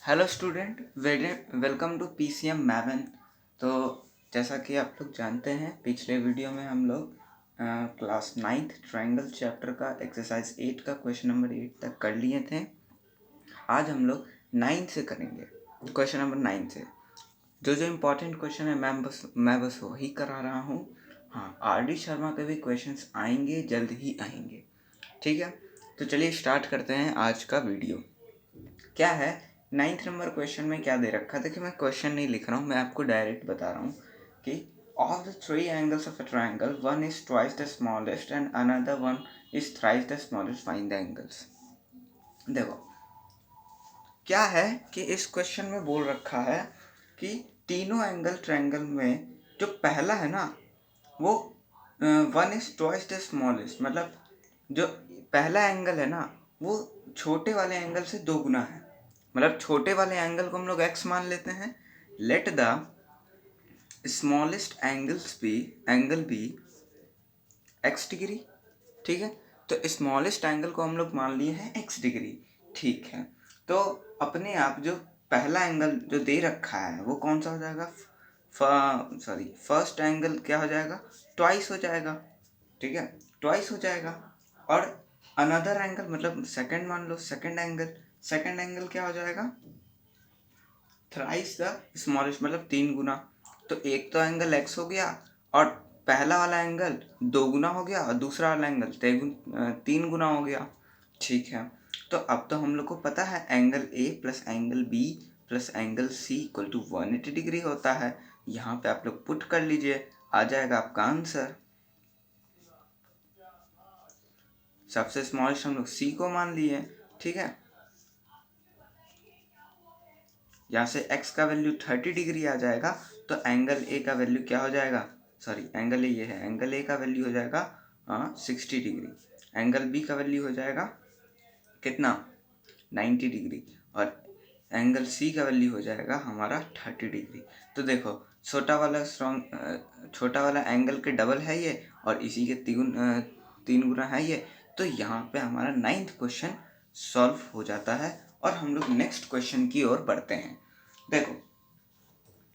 Hello student, welcome to PCM maven. तो जैसा कि आप लोग जानते हैं, पिछले वीडियो में हम लोग क्लास 9th ट्रायंगल चैप्टर का एक्सरसाइज 8 का क्वेश्चन नंबर 8 तक कर लिए थे। आज हम लोग 9 से करेंगे, क्वेश्चन नंबर 9 से। जो इम्पोर्टेंट क्वेश्चन है मैं बस वही करा रहा हूँ। हाँ, RD शर्मा के भी क्वेश्चंस आएंगे, जल्द ही आएंगे। ठीक है, तो चलिए स्टार्ट करते हैं आज का वीडियो। क्या है 9th नंबर क्वेश्चन में क्या दे रखा है? देखिए, मैं क्वेश्चन नहीं लिख रहा हूँ, मैं आपको डायरेक्ट बता रहा हूँ कि of the three angles of a triangle one is twice the smallest and another one is thrice the smallest, find the angles. देखो क्या है कि इस क्वेश्चन में बोल रखा है कि तीनों एंगल ट्रायंगल में जो पहला है ना वो one is twice the smallest, मतलब जो पहला एंगल है ना वो छोटे वाले एंगल से दो गुना है। मतलब छोटे वाले एंगल को हम लोग x मान लेते हैं। Let the smallest angle be x degree. ठीक है, तो स्मॉलेस्ट एंगल को हम लोग मान लिए हैं x डिग्री। ठीक है, तो अपने आप जो पहला एंगल जो दे रखा है वो कौन सा हो जाएगा? फर्स्ट एंगल क्या हो जाएगा? ट्वाइस हो जाएगा। ठीक है, ट्वाइस हो जाएगा। और अनदर एंगल मतलब सेकंड मान लो, सेकंड एंगल क्या हो जाएगा? थ्राइस द स्मॉलेस्ट, मतलब तीन गुना। तो एक तो एंगल x हो गया और पहला वाला एंगल दो गुना हो गया और दूसरा वाला एंगल तीन गुना हो गया। ठीक है, तो अब तो हम लोग को पता है angle A plus angle B plus angle C equal to 180 degree होता है। यहाँ पे आप लोग पुट कर लीजिए, आ जाएगा आपका आंसर। सबसे स्मॉलेस्ट हम लोग C को मान लिए। ठीक है, यहाँ से x का वैल्यू 30 डिग्री आ जाएगा, तो एंगल A का वैल्यू क्या हो जाएगा? एंगल A ये है, एंगल A का वैल्यू हो जाएगा 60 डिग्री। एंगल B का वैल्यू हो जाएगा कितना? 90 डिग्री। और एंगल C का वैल्यू हो जाएगा हमारा 30 डिग्री। तो देखो छोटा वाला एंगल के डबल है ये और इसी के तीन गुना है ये। तो यहाँ पे हमारा 9th क्वेश्चन सॉल्व हो जाता है और हम लोग नेक्स्ट क्वेश्चन की ओर बढ़ते हैं। देखो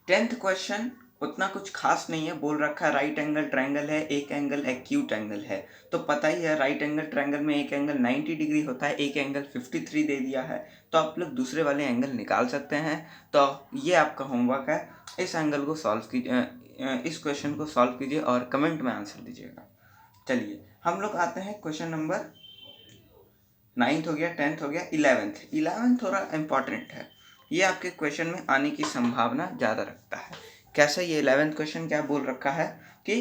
10th क्वेश्चन उतना कुछ खास नहीं है। बोल रखा है राइट एंगल ट्रायंगल है, एक एंगल एक्यूट एंगल है। तो पता ही है राइट एंगल ट्रायंगल में एक एंगल 90 डिग्री होता है, एक एंगल 53 दे दिया है। तो आप लोग दूसरे वाले एंगल निकाल सकते हैं। तो ये आपका होमवर्क है, इस एंगल को सॉल्व कीजिए, इस क्वेश्चन को सॉल्व कीजिए और कमेंट में आंसर दीजिएगा। चलिए हम लोग आते हैं क्वेश्चन नंबर 9th हो गया, 10th हो गया, 11th थोड़ा इम्पॉर्टेंट है। ये आपके क्वेश्चन में आने की संभावना ज़्यादा रखता है। कैसा? ये 11th क्वेश्चन क्या बोल रखा है कि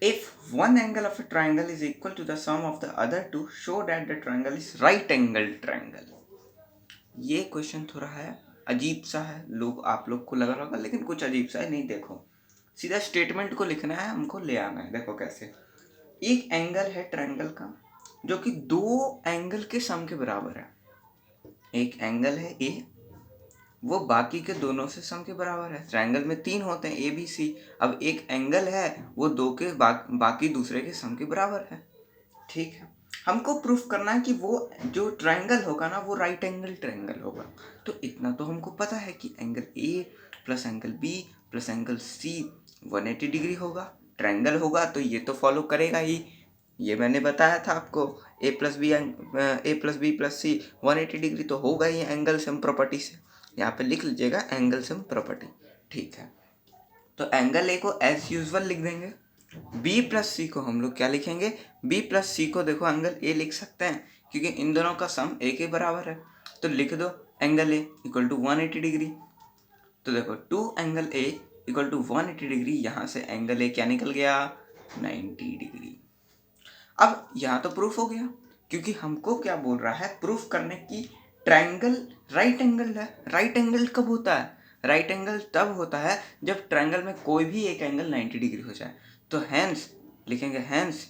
if one angle of a triangle is equal to the sum of the other two, show that the triangle is right angle triangle. ये क्वेश्चन थोड़ा है अजीब सा है, आप लोग को लग रहा होगा, लेकिन कुछ अजीब सा है नहीं। देखो सीधा स्टेटमेंट को लिखना है, हमको ले आना है। देखो कैसे, एक एंगल है ट्रायंगल का जो कि दो एंगल के सम के बराबर है। एक एंगल है ए, वो बाकी के दोनों से सम के बराबर है। ट्रायंगल में तीन होते हैं ए बी सी। अब एक एंगल है वो दो के बाकी दूसरे के सम के बराबर है। ठीक है, हमको प्रूफ करना है कि वो जो ट्रायंगल होगा ना वो राइट एंगल ट्रायंगल होगा। तो इतना तो हमको पता है कि angle A plus angle B plus angle C 180 degree होगा। ट्रायंगल होगा तो ये तो फॉलो करेगा ही, ये मैंने बताया था आपको। ए प्लस बी प्लस सी 180 डिग्री तो होगा ही एंगल सम प्रॉपर्टी से। यहाँ पे लिख लीजिएगा एंगल सम प्रॉपर्टी। ठीक है, तो एंगल ए को एज यूजुअल लिख देंगे। बी प्लस सी को हम लोग क्या लिखेंगे? बी प्लस सी को देखो एंगल ए लिख सकते हैं क्योंकि इन दोनों का सम ए के बराबर है। तो लिख दो angle A equal to 180 degree. तो देखो two angle A equal to 180 degree, यहाँ से एंगल ए क्या निकल गया? 90 डिग्री। अब यहाँ तो प्रूफ हो गया, क्योंकि हमको क्या बोल रहा है प्रूफ करने की ट्रायंगल राइट एंगल है। राइट एंगल कब होता है? राइट एंगल तब होता है जब ट्रायंगल में कोई भी एक एंगल 90 डिग्री हो जाए। तो हैंस लिखेंगे, hence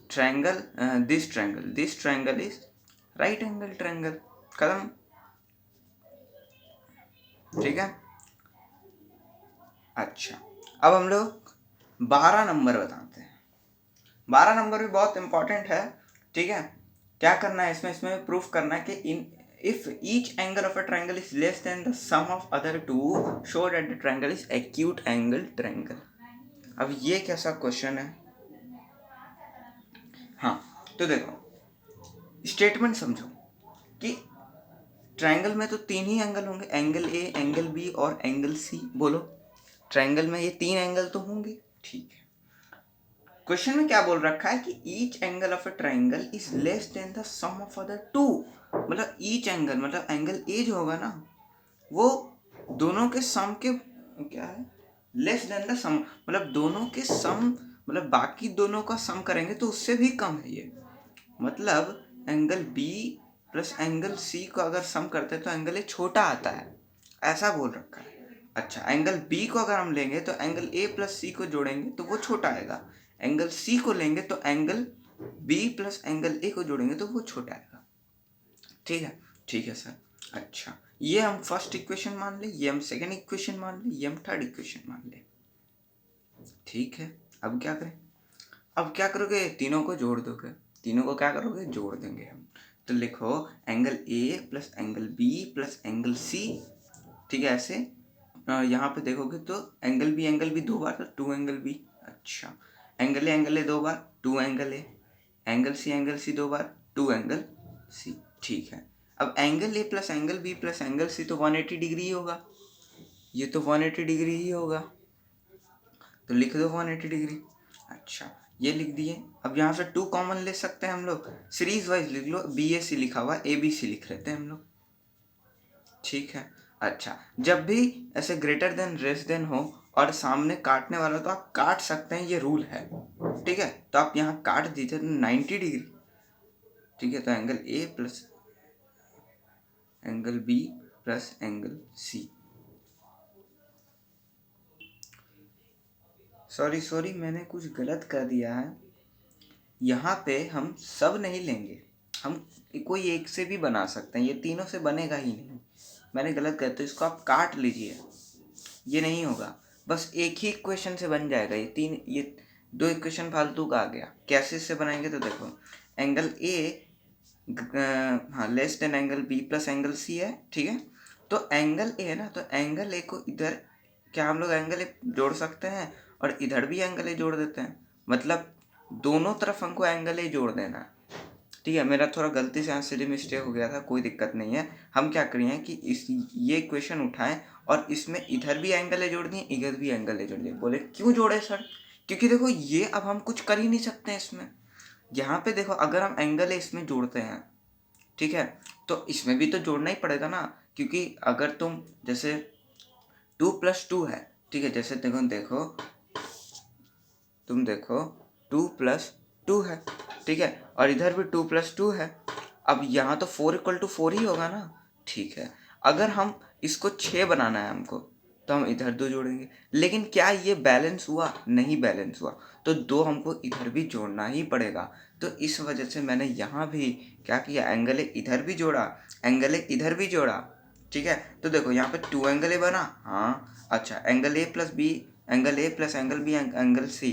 triangle this triangle is right angle triangle. खत्म। ठीक है, अच्छा अब हम लोग 12 नंबर बताते हैं। 12 नंबर भी बहुत इंपॉर्टेंट है। ठीक है, क्या करना है इसमें प्रूफ करना है कि if each angle of a triangle is less than the sum of other two, show that the triangle is acute angle triangle. अब ये कैसा क्वेश्चन है? हाँ, तो देखो स्टेटमेंट समझो कि ट्रायंगल में तो तीन ही एंगल होंगे, एंगल ए, एंगल बी और एंगल सी। बोलो, ट्रायंगल में ये तीन एंगल तो होंगे, ठीक है। क्वेश्चन में क्या बोल रखा है कि each angle of a triangle is less than the sum of other two. मतलब ईच एंगल मतलब एंगल ए जो होगा ना वो दोनों के सम के क्या है, लेस देन द सम, मतलब दोनों के सम, मतलब बाकी दोनों का सम करेंगे तो उससे भी कम है ये। मतलब angle B plus angle C को अगर सम करते हैं तो एंगल ए छोटा आता है, ऐसा बोल रखा है। अच्छा, एंगल बी को अगर हम लेंगे तो एंगल ए प्लस सी को जोड़ेंगे तो वो छोटा आएगा। एंगल सी को लेंगे तो angle B plus angle A को जोड़ेंगे तो वो छोटा आएगा। ठीक है, ठीक है सर। अच्छा, ये हम फर्स्ट इक्वेशन मान ले, ये हम सेकंड इक्वेशन मान ले, ये हम थर्ड इक्वेशन मान ले। ठीक है, अब क्या करें? अब क्या करोगे? तीनों को जोड़ दोगे। तीनों को क्या करोगे? जोड़ देंगे हम। तो लिखो angle A plus angle B plus angle C. ठीक है, ऐसे यहाँ पे देखोगे तो एंगल बी दो बार तो टू एंगल बी। अच्छा, एंगल ए दो बार two angle A, angle C दो बार टू एंगल सी। ठीक है, अब angle A plus angle C तो 180 डिग्री ही होगा, ये तो 180 डिग्री ही होगा, तो लिख दो 180 डिग्री। अच्छा, ये लिख दिए। अब यहाँ से टू कॉमन ले सकते हैं हम लोग, सीरीज वाइज लिख लो, बी ए सी लिखा हुआ ए बी सी लिख लेते हैं हम लोग। ठीक है। अच्छा, जब भी ऐसे ग्रेटर देन लेस देन हो और सामने काटने वाला तो आप काट सकते हैं, ये रूल है। ठीक है, तो आप यहाँ काट दीजिए तो 90 डिग्री। ठीक है, तो angle A plus angle B plus angle C. Sorry मैंने कुछ गलत कर दिया है। यहाँ पे हम सब नहीं लेंगे, हम कोई एक से भी बना सकते हैं, ये तीनों से बनेगा ही नहीं। मैंने गलत कर, तो इसको आप काट लीजिए, ये नहीं होगा। बस एक ही इक्वेशन से बन जाएगा, ये दो इक्वेशन फालतू का आ गया। कैसे इससे बनाएंगे? तो देखो एंगल ए हाँ less than angle B plus angle C है। ठीक है, तो एंगल ए है ना, तो एंगल ए को इधर क्या हम लोग एंगल ए जोड़ सकते हैं और इधर भी एंगल ए जोड़ देते हैं, मतलब दोनों तरफ हमको एंगल ए जोड़ देना है। ठीक है, मेरा थोड़ा गलती से आंसर मिस्टेक हो गया था, कोई दिक्कत नहीं है। हम क्या करें कि ये इक्वेशन उठाएं और इसमें इधर भी एंगल ए जोड़ दिए, इधर भी एंगल ए जोड़ दिए। बोले क्यों जोड़े सर? क्योंकि देखो ये अब हम कुछ कर ही नहीं सकते हैं इसमें। यहाँ पे देखो अगर हम एंगल ए इसमें जोड़ते हैं, ठीक है, तो इसमें भी तो जोड़ना ही पड़ेगा ना, क्योंकि अगर तुम जैसे 2+2 है, ठीक है, जैसे देखो तुम देखो 2+2 है, ठीक है, और इधर भी 2+2 है। अब यहाँ तो 4=4 ही होगा ना। ठीक है, अगर हम इसको 6 बनाना है हमको तो हम इधर 2 जोड़ेंगे, लेकिन क्या ये बैलेंस हुआ? नहीं बैलेंस हुआ, तो 2 हमको इधर भी जोड़ना ही पड़ेगा। तो इस वजह से मैंने यहाँ भी क्या किया, एंगल ए इधर भी जोड़ा, एंगल ए इधर भी जोड़ा। ठीक है, तो देखो यहाँ पे 2 एंगल ए बना। हाँ, अच्छा, angle A plus angle B angle C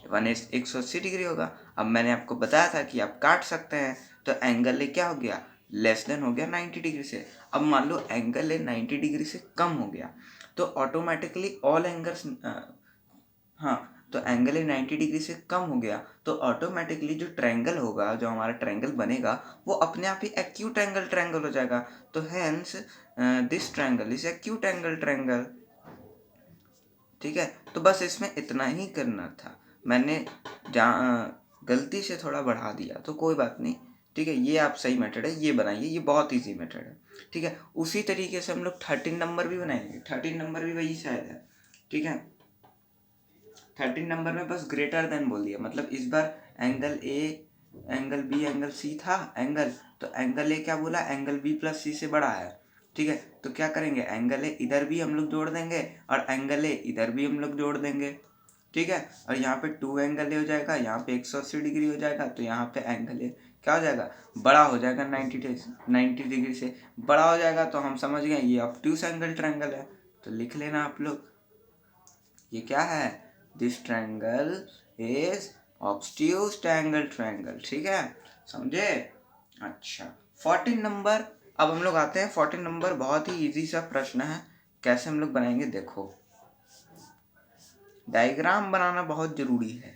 180 degree होगा। अब मैंने आपको बताया था कि आप काट सकते हैं, तो एंगल ए क्या हो गया? लेस देन हो गया 90 डिग्री से। अब मान लो एंगल ए 90 डिग्री से कम हो गया, तो ऑटोमेटिकली ऑल एंगल्स हाँ, तो एंगल ए 90 डिग्री से कम हो गया तो ऑटोमेटिकली जो ट्रायंगल होगा, जो हमारा ट्रायंगल बनेगा, वो अपने आप ही एक्यूट एंगल ट्रायंगल हो जाएगा। तो hence this triangle is acute angle triangle. ठीक है, तो बस इसमें इतना ही करना था। मैंने गलती से थोड़ा बढ़ा दिया तो कोई बात नहीं। ठीक है, ये आप सही मेथड है, ये बनाइए, ये बहुत इजी मेथड है। ठीक है, उसी तरीके से हम लोग 13 नंबर भी बनाएंगे। 13 नंबर भी वही शायद है। ठीक है, 13 नंबर में बस ग्रेटर देन बोल दिया, मतलब इस बार angle A angle B angle C था एंगल, तो एंगल ए क्या बोला? एंगल बी प्लस सी से बड़ा है। ठीक है, तो क्या करेंगे, एंगल ए इधर भी हम लोग जोड़ देंगे और एंगल ए इधर भी हम लोग जोड़ देंगे। ठीक है, और यहाँ पे 2 एंगल ए हो जाएगा, यहाँ पे 180 डिग्री हो जाएगा, तो यहाँ पे एंगल ए क्या हो जाएगा? बड़ा हो जाएगा, 90 डिग्री से बड़ा हो जाएगा। तो हम समझ गए ये ऑब्ट्यूस एंगल ट्रायंगल है। तो लिख लेना आप लोग, ये क्या है? This triangle is obtuse angle triangle. ठीक है, समझे? अच्छा, 14 नंबर अब हम लोग आते हैं 14 नंबर। बहुत ही इजी सा प्रश्न है, कैसे हम लोग बनाएंगे देखो। डायग्राम बनाना बहुत जरूरी है।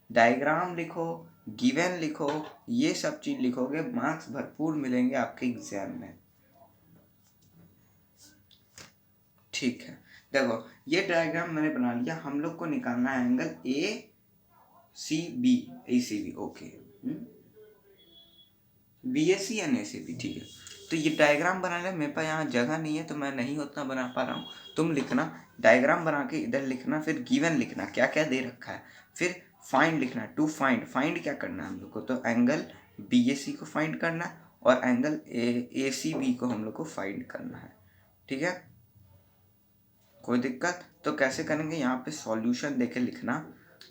डायग्राम लिखो, गिवन लिखो, ये सब चीज लिखोगे, मार्क्स भरपूर मिलेंगे आपके एग्जाम में। ठीक है, देखो ये डायग्राम मैंने बना लिया। हम लोग को निकालना है angle ACB, okay, BAC and ACB, ठीक है। तो ये डायग्राम बनाने मेरे पास यहाँ जगह नहीं है, तो मैं नहीं उतना बना पा रहा हूँ। तुम लिखना, डायग्राम बना के इधर लिखना, फिर गिवन लिखना क्या क्या दे रखा है, फिर फाइंड लिखना। टू फाइंड क्या करना है हम लोग को, तो एंगल BAC को फाइंड करना है और एंगल ACB को हम लोग को फाइंड करना है। ठीक है, कोई दिक्कत? तो कैसे करेंगे, यहाँ पे सॉल्यूशन देके लिखना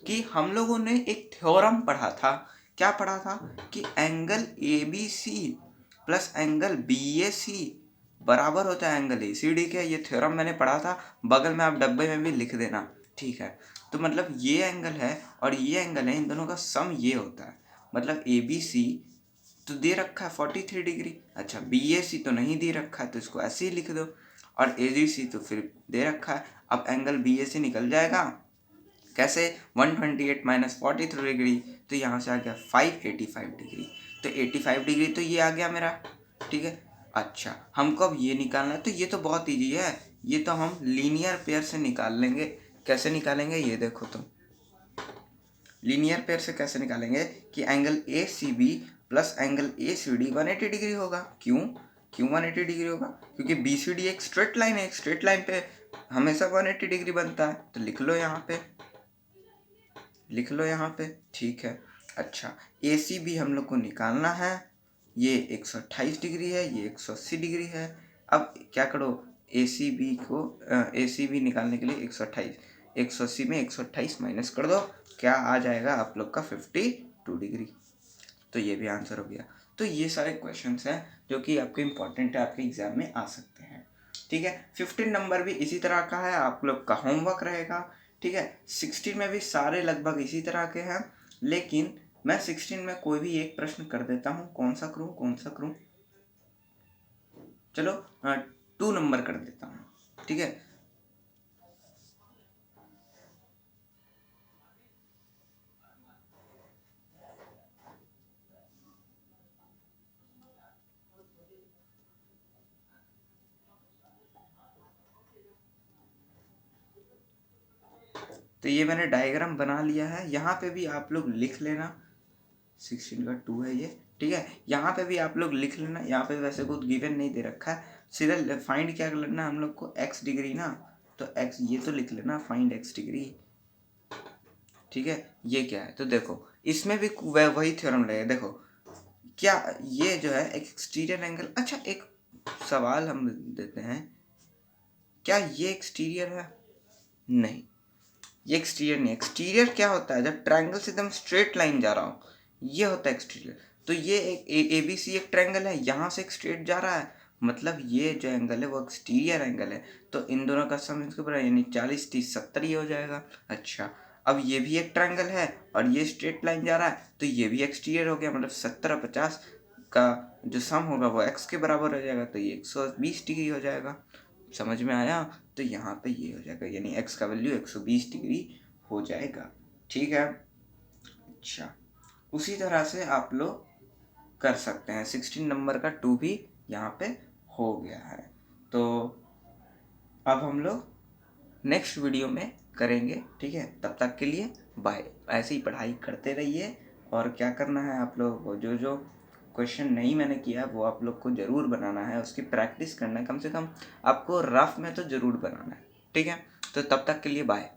कि हम लोगों ने एक थ्योरम पढ़ा था। क्या पढ़ा था कि angle ABC plus angle BAC बराबर होता है एंगल ACD के। ये थ्योरम मैंने पढ़ा था, बगल में आप डब्बे में भी लिख देना। ठीक है, तो मतलब ये एंगल है और ये एंगल है, इन दोनों का सम ये होता है। मतलब ABC तो दे रखा है 43 डिग्री, अच्छा BAC तो नहीं दे रखा है, तो इसको ऐसे ही लिख दो। और ADC तो फिर दे रखा है। अब एंगल BAC निकल जाएगा कैसे, 128 माइनस 43 डिग्री, तो यहाँ से आ गया 585 डिग्री। तो 85 डिग्री तो ये आ गया मेरा। ठीक है, अच्छा हमको अब ये निकालना है, तो ये तो बहुत ईजी है, ये तो हम लीनियर पेयर से निकाल लेंगे। कैसे निकालेंगे ये देखो, तुम लीनियर पेयर से कैसे निकालेंगे कि angle ACB plus angle ACD 180 degree होगा। क्यों 180 डिग्री होगा? क्योंकि BCD एक स्ट्रेट लाइन है, एक स्ट्रेट लाइन पे हमेशा 180 डिग्री बनता है। तो लिख लो यहाँ पे, ठीक है। अच्छा ACB हम लोग को निकालना है, ये 128 डिग्री है, ये 180 डिग्री है। अब क्या करो, ACB निकालने के लिए 180 में 128 माइनस कर दो, क्या आ जाएगा आप लोग का 52 डिग्री। तो ये भी आंसर हो गया। तो ये सारे क्वेश्चंस हैं जो कि आपके इम्पोर्टेंट है, आपके एग्जाम में आ सकते हैं। ठीक है, 15 नंबर भी इसी तरह का है, आप लोग का होमवर्क रहेगा। ठीक है, 16 में भी सारे लगभग इसी तरह के हैं, लेकिन मैं 16 में कोई भी एक प्रश्न कर देता हूँ। कौन सा करूँ? चलो 2 नंबर कर देता हूँ। ठीक है, तो ये मैंने डायग्राम बना लिया है, यहाँ पे भी आप लोग लिख लेना। 16 का 2 है ये। ठीक है, यहाँ पे भी आप लोग लिख लेना। यहाँ पे वैसे कुछ गिवन नहीं दे रखा है, सीधा फाइंड क्या कर लेना हम लोग को, x डिग्री ना, तो x ये तो लिख लेना, फाइंड x डिग्री। ठीक है, ये क्या है तो देखो, इसमें भी वही थ्योरम लगेगा। देखो क्या ये जो है एक एक्सटीरियर एंगल, अच्छा एक सवाल हम देते हैं, क्या ये एक्सटीरियर है? नहीं, ये एक्सटीरियर नहीं। एक्सटीरियर क्या होता है, जब ट्रायंगल से एकदम स्ट्रेट लाइन जा रहा हो, ये होता है एक्सटीरियर। तो ये एक ABC एक ट्रायंगल है, यहाँ से एक स्ट्रेट जा रहा है, मतलब ये जो एंगल है वो एक्सटीरियर एंगल है। तो इन दोनों का सम इसके ऊपर यानी 40 30 70 ही हो जाएगा। अच्छा अब ये भी एक ट्रायंगल है और ये स्ट्रेट लाइन जा रहा है, तो ये भी एक्सटीरियर हो गया, मतलब 70 50 का जो सम होगा वो x के बराबर हो जाएगा, तो ये 120 डिग्री हो जाएगा। समझ में आया? तो यहाँ पे ये हो जाएगा, यानी x का वैल्यू 120 डिग्री हो जाएगा। ठीक है, अच्छा उसी तरह से आप लोग कर सकते हैं। 16 नंबर का 2 भी यहाँ पे हो गया है। तो अब हम लोग नेक्स्ट वीडियो में करेंगे। ठीक है, तब तक के लिए बाय। ऐसे ही पढ़ाई करते रहिए, और क्या करना है आप लोग को, जो जो क्वेश्चन नहीं मैंने किया वो आप लोग को ज़रूर बनाना है, उसकी प्रैक्टिस करना है, कम से कम आपको रफ में तो ज़रूर बनाना है। ठीक है, तो तब तक के लिए बाय।